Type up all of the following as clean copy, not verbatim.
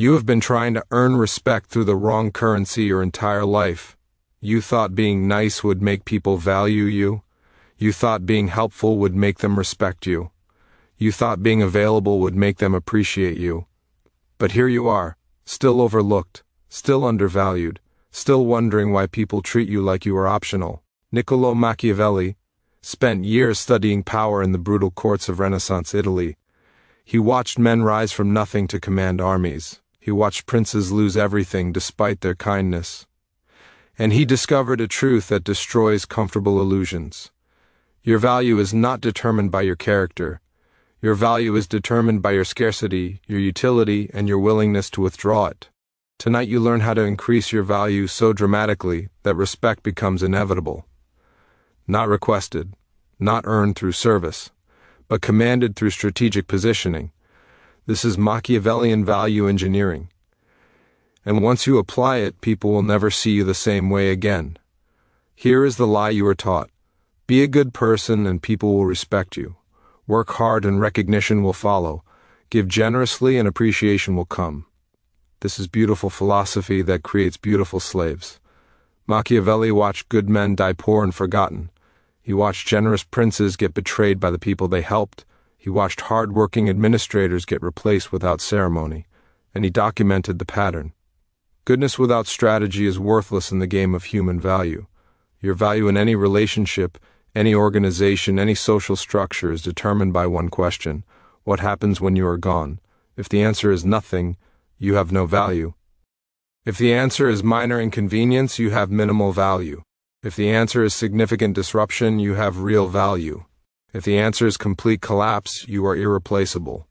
You have been trying to earn respect through the wrong currency your entire life. You thought being nice would make people value you. You thought being helpful would make them respect you. You thought being available would make them appreciate you. But here you are, still overlooked, still undervalued, still wondering why people treat you like you are optional. Niccolò Machiavelli spent years studying power in the brutal courts of Renaissance Italy. He watched men rise from nothing to command armies. He watched princes lose everything despite their kindness. And he discovered a truth that destroys comfortable illusions. Your value is not determined by your character. Your value is determined by your scarcity, your utility, and your willingness to withdraw it. Tonight you learn how to increase your value so dramatically that respect becomes inevitable. Not requested, not earned through service, but commanded through strategic positioning. This is Machiavellian value engineering. And once you apply it, people will never see you the same way again. Here is the lie you were taught. Be a good person and people will respect you. Work hard and recognition will follow. Give generously and appreciation will come. This is beautiful philosophy that creates beautiful slaves. Machiavelli watched good men die poor and forgotten. He watched generous princes get betrayed by the people they helped. He watched hard-working administrators get replaced without ceremony. And he documented the pattern. Goodness without strategy is worthless in the game of human value. Your value in any relationship, any organization, any social structure is determined by one question: what happens when you are gone? If the answer is nothing, you have no value. If the answer is minor inconvenience, you have minimal value. If the answer is significant disruption, you have real value. If the answer is complete collapse, you are irreplaceable.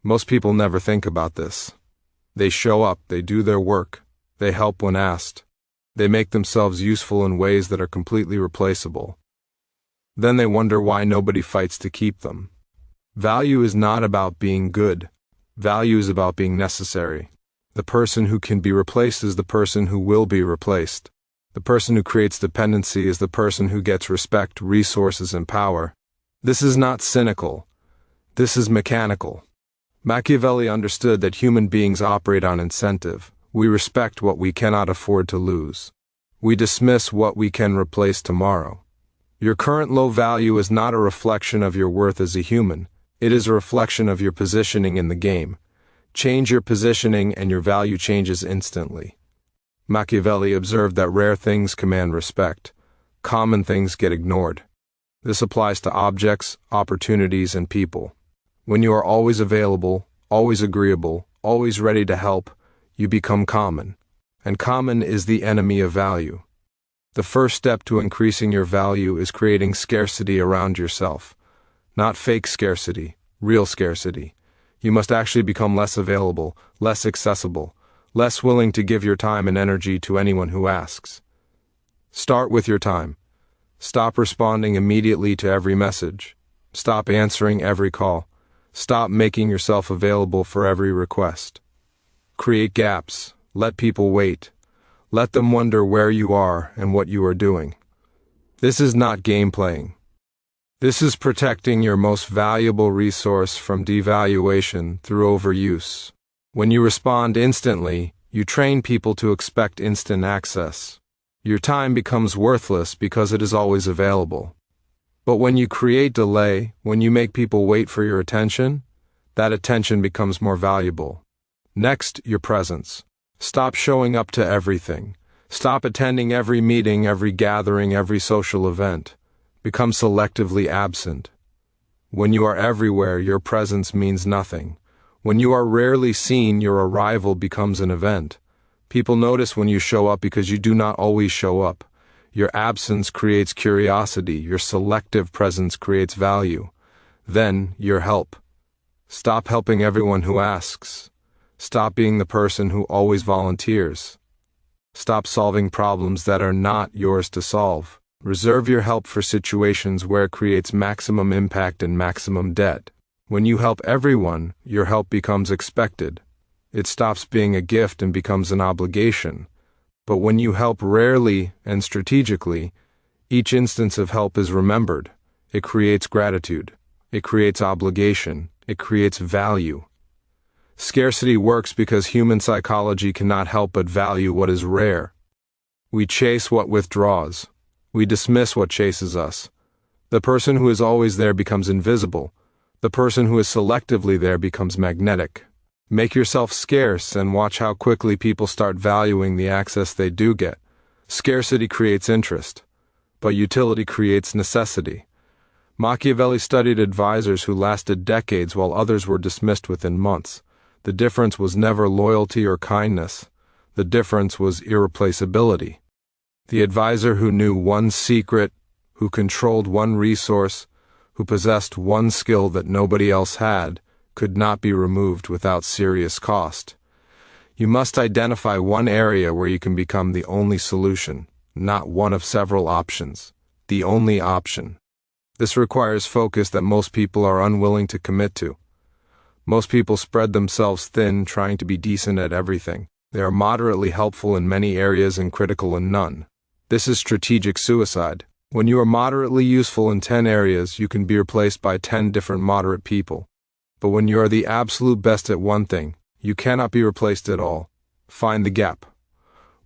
Most people never think about this. They show up, they do their work, they help when asked. They make themselves useful in ways that are completely replaceable. Then they wonder why nobody fights to keep them. Value is not about being good. Value is about being necessary. The person who can be replaced is the person who will be replaced. The person who creates dependency is the person who gets respect, resources, and power. This is not cynical. This is mechanical. Machiavelli understood that human beings operate on incentive. We respect what we cannot afford to lose. We dismiss what we can replace tomorrow. Your current low value is not a reflection of your worth as a human. It is a reflection of your positioning in the game. Change your positioning and your value changes instantly. Machiavelli observed that rare things command respect. Common things get ignored. This applies to objects, opportunities, and people. When you are always available, always agreeable, always ready to help, you become common. And common is the enemy of value. The first step to increasing your value is creating scarcity around yourself. Not fake scarcity, real scarcity. You must actually become less available, less accessible, less willing to give your time and energy to anyone who asks. Start with your time. Stop responding immediately to every message. Stop answering every call. Stop making yourself available for every request. Create gaps. Let people wait. Let them wonder where you are and what you are doing. This is not game playing. This is protecting your most valuable resource from devaluation through overuse. When you respond instantly, you train people to expect instant access. Your time becomes worthless because it is always available. But when you create delay, when you make people wait for your attention, that attention becomes more valuable. Next, your presence. Stop showing up to everything. Stop attending every meeting, every gathering, every social event. Become selectively absent. When you are everywhere, your presence means nothing. When you are rarely seen, your arrival becomes an event. People notice when you show up because you do not always show up. Your absence creates curiosity. Your selective presence creates value. Then, your help. Stop helping everyone who asks. Stop being the person who always volunteers. Stop solving problems that are not yours to solve. Reserve your help for situations where it creates maximum impact and maximum debt. When you help everyone, your help becomes expected. It stops being a gift and becomes an obligation. But when you help rarely and strategically, each instance of help is remembered. It creates gratitude. It creates obligation. It creates value. Scarcity works because human psychology cannot help but value what is rare. We chase what withdraws. We dismiss what chases us. The person who is always there becomes invisible. The person who is selectively there becomes magnetic. Make yourself scarce and watch how quickly people start valuing the access they do get. Scarcity creates interest, but utility creates necessity. Machiavelli studied advisors who lasted decades while others were dismissed within months. The difference was never loyalty or kindness. The difference was irreplaceability. The advisor who knew one secret, who controlled one resource, who possessed one skill that nobody else had, could not be removed without serious cost. You must identify one area where you can become the only solution, not one of several options, the only option. This requires focus that most people are unwilling to commit to. Most people spread themselves thin trying to be decent at everything. They are moderately helpful in many areas and critical in none. This is strategic suicide. When you are moderately useful in 10 areas, you can be replaced by 10 different moderate people. But when you are the absolute best at one thing, you cannot be replaced at all. Find the gap.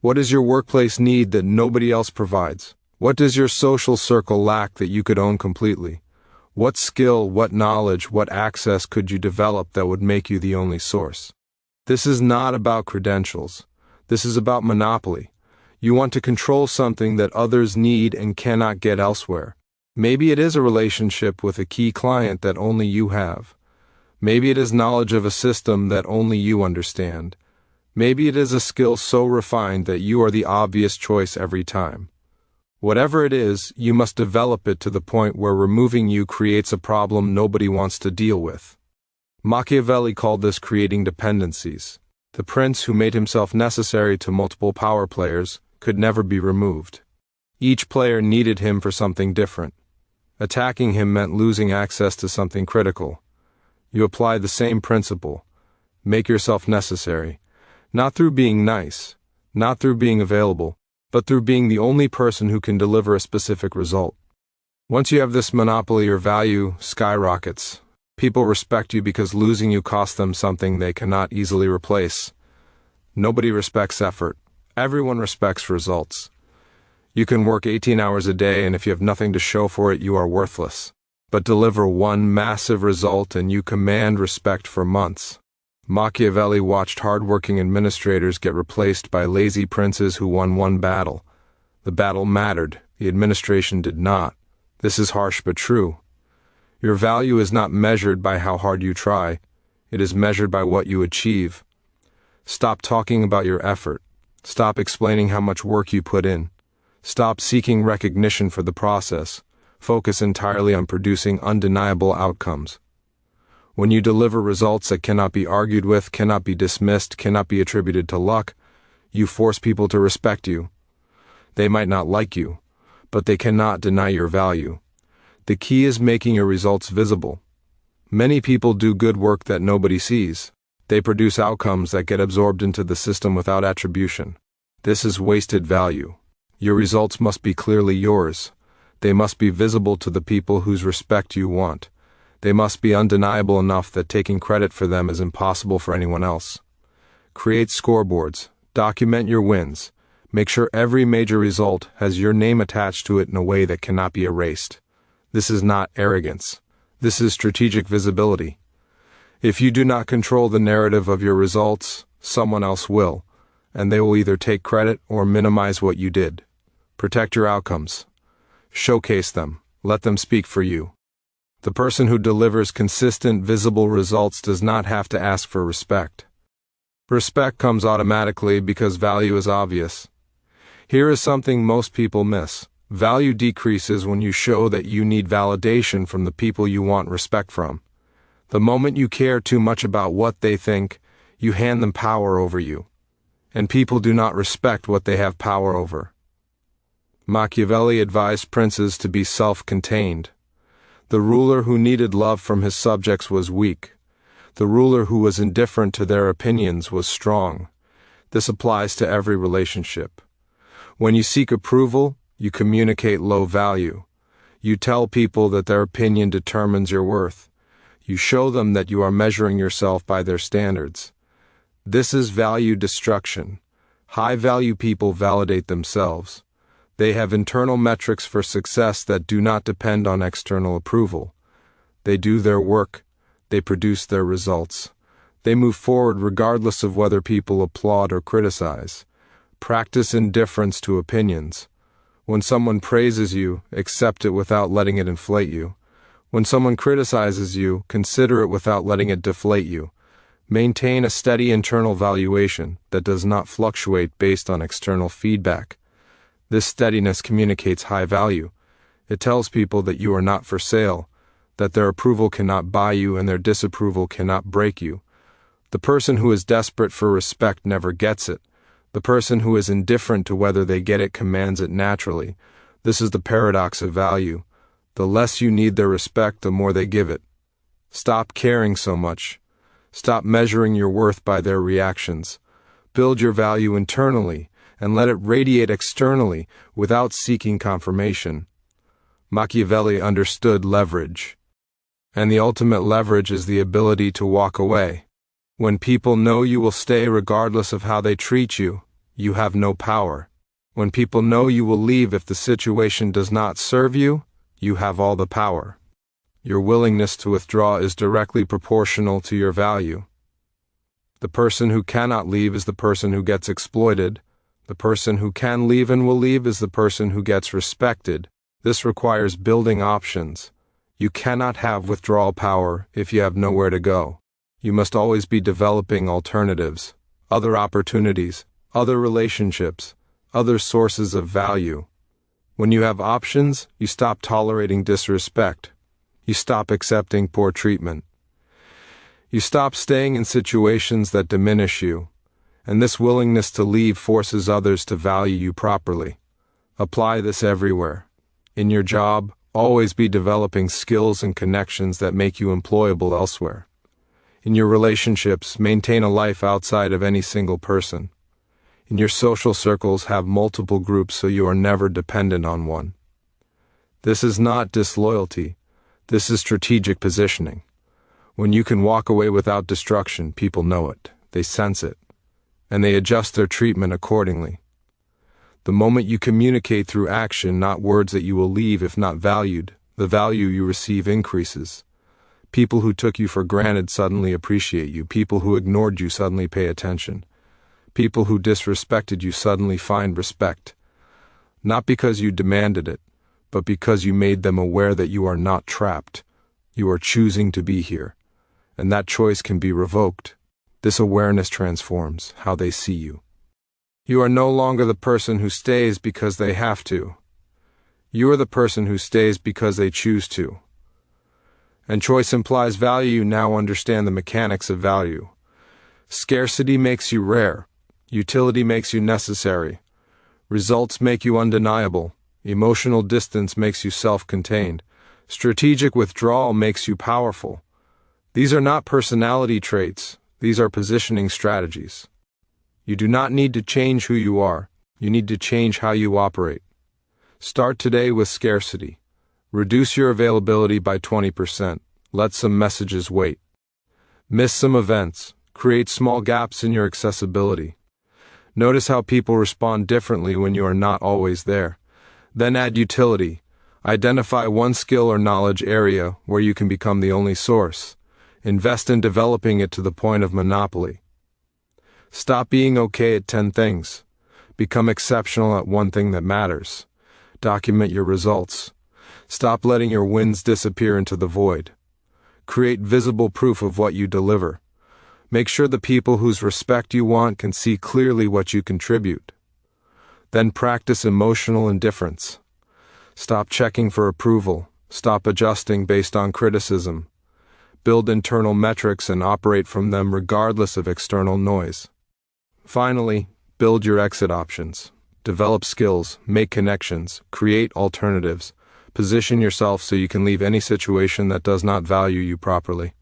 What does your workplace need that nobody else provides? What does your social circle lack that you could own completely? What skill, what knowledge, what access could you develop that would make you the only source? This is not about credentials. This is about monopoly. You want to control something that others need and cannot get elsewhere. Maybe it is a relationship with a key client that only you have. Maybe it is knowledge of a system that only you understand. Maybe it is a skill so refined that you are the obvious choice every time. Whatever it is, you must develop it to the point where removing you creates a problem nobody wants to deal with. Machiavelli called this creating dependencies. The prince who made himself necessary to multiple power players could never be removed. Each player needed him for something different. Attacking him meant losing access to something critical. You apply the same principle. Make yourself necessary. Not through being nice, not through being available, but through being the only person who can deliver a specific result. Once you have this monopoly, your value skyrockets. People respect you because losing you costs them something they cannot easily replace. Nobody respects effort. Everyone respects results. You can work 18 hours a day, and if you have nothing to show for it, you are worthless. But deliver one massive result and you command respect for months. Machiavelli watched hard-working administrators get replaced by lazy princes who won one battle. The battle mattered, the administration did not. This is harsh but true. Your value is not measured by how hard you try. It is measured by what you achieve. Stop talking about your effort. Stop explaining how much work you put in. Stop seeking recognition for the process. Focus entirely on producing undeniable outcomes. When you deliver results that cannot be argued with, cannot be dismissed, cannot be attributed to luck, you force people to respect you. They might not like you, but they cannot deny your value. The key is making your results visible. Many people do good work that nobody sees. They produce outcomes that get absorbed into the system without attribution. This is wasted value. Your results must be clearly yours. They must be visible to the people whose respect you want. They must be undeniable enough that taking credit for them is impossible for anyone else. Create scoreboards. Document your wins. Make sure every major result has your name attached to it in a way that cannot be erased. This is not arrogance. This is strategic visibility. If you do not control the narrative of your results, someone else will, and they will either take credit or minimize what you did. Protect your outcomes. Showcase them. Let them speak for you. The person who delivers consistent, visible results does not have to ask for respect. Respect comes automatically because value is obvious. Here is something most people miss. Value decreases when you show that you need validation from the people you want respect from. The moment you care too much about what they think, you hand them power over you. And people do not respect what they have power over. Machiavelli advised princes to be self-contained. The ruler who needed love from his subjects was weak. The ruler who was indifferent to their opinions was strong. This applies to every relationship. When you seek approval, you communicate low value. You tell people that their opinion determines your worth. You show them that you are measuring yourself by their standards. This is value destruction. High-value people validate themselves. They have internal metrics for success that do not depend on external approval. They do their work. They produce their results. They move forward regardless of whether people applaud or criticize. Practice indifference to opinions. When someone praises you, accept it without letting it inflate you. When someone criticizes you, consider it without letting it deflate you. Maintain a steady internal valuation that does not fluctuate based on external feedback. This steadiness communicates high value. It tells people that you are not for sale, that their approval cannot buy you and their disapproval cannot break you. The person who is desperate for respect never gets it. The person who is indifferent to whether they get it commands it naturally. This is the paradox of value. The less you need their respect, the more they give it. Stop caring so much. Stop measuring your worth by their reactions. Build your value internally and let it radiate externally without seeking confirmation. Machiavelli understood leverage. And the ultimate leverage is the ability to walk away. When people know you will stay regardless of how they treat you, you have no power. When people know you will leave if the situation does not serve you, you have all the power. Your willingness to withdraw is directly proportional to your value. The person who cannot leave is the person who gets exploited. The person who can leave and will leave is the person who gets respected. This requires building options. You cannot have withdrawal power if you have nowhere to go. You must always be developing alternatives, other opportunities, other relationships, other sources of value. When you have options, you stop tolerating disrespect. You stop accepting poor treatment. You stop staying in situations that diminish you, and this willingness to leave forces others to value you properly. Apply this everywhere. In your job, always be developing skills and connections that make you employable elsewhere. In your relationships, maintain a life outside of any single person. In your social circles, have multiple groups so you are never dependent on one. This is not disloyalty. This is strategic positioning. When you can walk away without destruction, people know it, they sense it, and they adjust their treatment accordingly. The moment you communicate through action, not words, that you will leave if not valued, the value you receive increases. People who took you for granted suddenly appreciate you. People who ignored you suddenly pay attention. People who disrespected you suddenly find respect. Not because you demanded it, but because you made them aware that you are not trapped. You are choosing to be here, and that choice can be revoked. This awareness transforms how they see you. You are no longer the person who stays because they have to. You are the person who stays because they choose to. And choice implies value. You now understand the mechanics of value. Scarcity makes you rare. Utility makes you necessary. Results make you undeniable. Emotional distance makes you self-contained. Strategic withdrawal makes you powerful. These are not personality traits. These are positioning strategies. You do not need to change who you are. You need to change how you operate. Start today with scarcity. Reduce your availability by 20%. Let some messages wait. Miss some events. Create small gaps in your accessibility. Notice how people respond differently when you are not always there. Then add utility. Identify one skill or knowledge area where you can become the only source. Invest in developing it to the point of monopoly. Stop being okay at 10 things. Become exceptional at one thing that matters. Document your results. Stop letting your wins disappear into the void. Create visible proof of what you deliver. Make sure the people whose respect you want can see clearly what you contribute. Then practice emotional indifference. Stop checking for approval. Stop adjusting based on criticism. Build internal metrics and operate from them regardless of external noise. Finally, build your exit options. Develop skills, make connections, create alternatives. Position yourself so you can leave any situation that does not value you properly.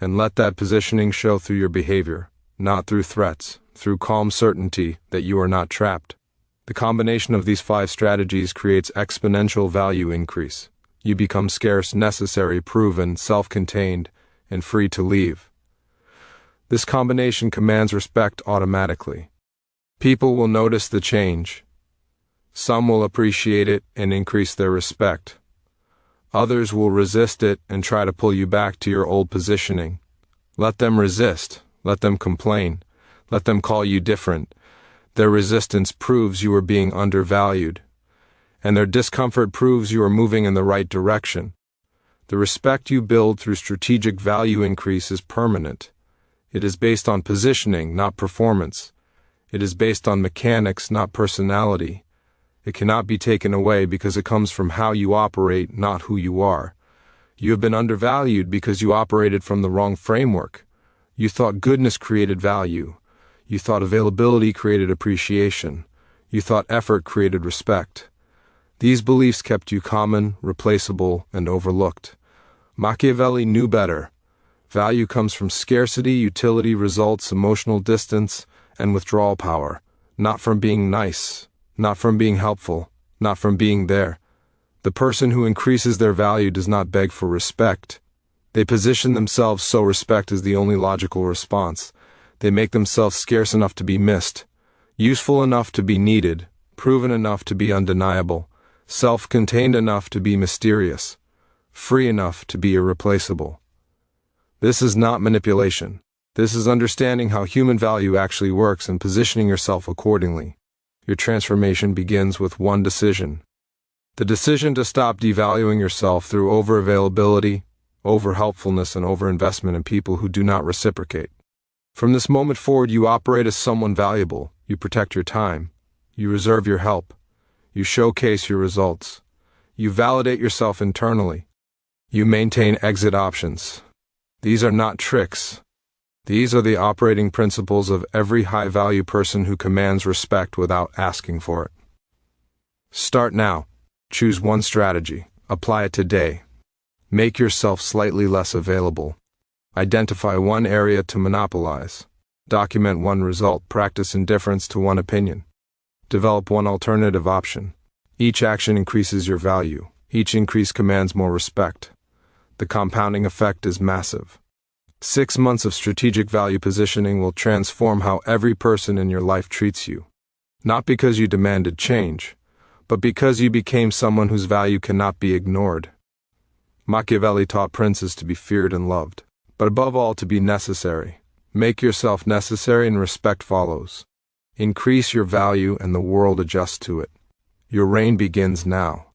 And let that positioning show through your behavior, not through threats, through calm certainty that you are not trapped. The combination of these 5 strategies creates exponential value increase. You become scarce, necessary, proven, self-contained, and free to leave. This combination commands respect automatically. People will notice the change. Some will appreciate it and increase their respect. Others will resist it and try to pull you back to your old positioning. Let them resist. Let them complain. Let them call you different. Their resistance proves you are being undervalued, and their discomfort proves you are moving in the right direction. The respect you build through strategic value increase is permanent. It is based on positioning, not performance. It is based on mechanics, not personality. It cannot be taken away because it comes from how you operate, not who you are. You have been undervalued because you operated from the wrong framework. You thought goodness created value. You thought availability created appreciation. You thought effort created respect. These beliefs kept you common, replaceable, and overlooked. Machiavelli knew better. Value comes from scarcity, utility, results, emotional distance, and withdrawal power, not from being nice, not from being helpful, not from being there. The person who increases their value does not beg for respect. They position themselves so respect is the only logical response. They make themselves scarce enough to be missed, useful enough to be needed, proven enough to be undeniable, self-contained enough to be mysterious, free enough to be irreplaceable. This is not manipulation. This is understanding how human value actually works and positioning yourself accordingly. Your transformation begins with one decision. The decision to stop devaluing yourself through over-availability, over-helpfulness, and over-investment in people who do not reciprocate. From this moment forward, you operate as someone valuable. You protect your time. You reserve your help. You showcase your results. You validate yourself internally. You maintain exit options. These are not tricks. These are the operating principles of every high-value person who commands respect without asking for it. Start now. Choose one strategy. Apply it today. Make yourself slightly less available. Identify one area to monopolize. Document one result. Practice indifference to one opinion. Develop one alternative option. Each action increases your value. Each increase commands more respect. The compounding effect is massive. 6 months of strategic value positioning will transform how every person in your life treats you. Not because you demanded change, but because you became someone whose value cannot be ignored. Machiavelli taught princes to be feared and loved, but above all to be necessary. Make yourself necessary and respect follows. Increase your value and the world adjusts to it. Your reign begins now.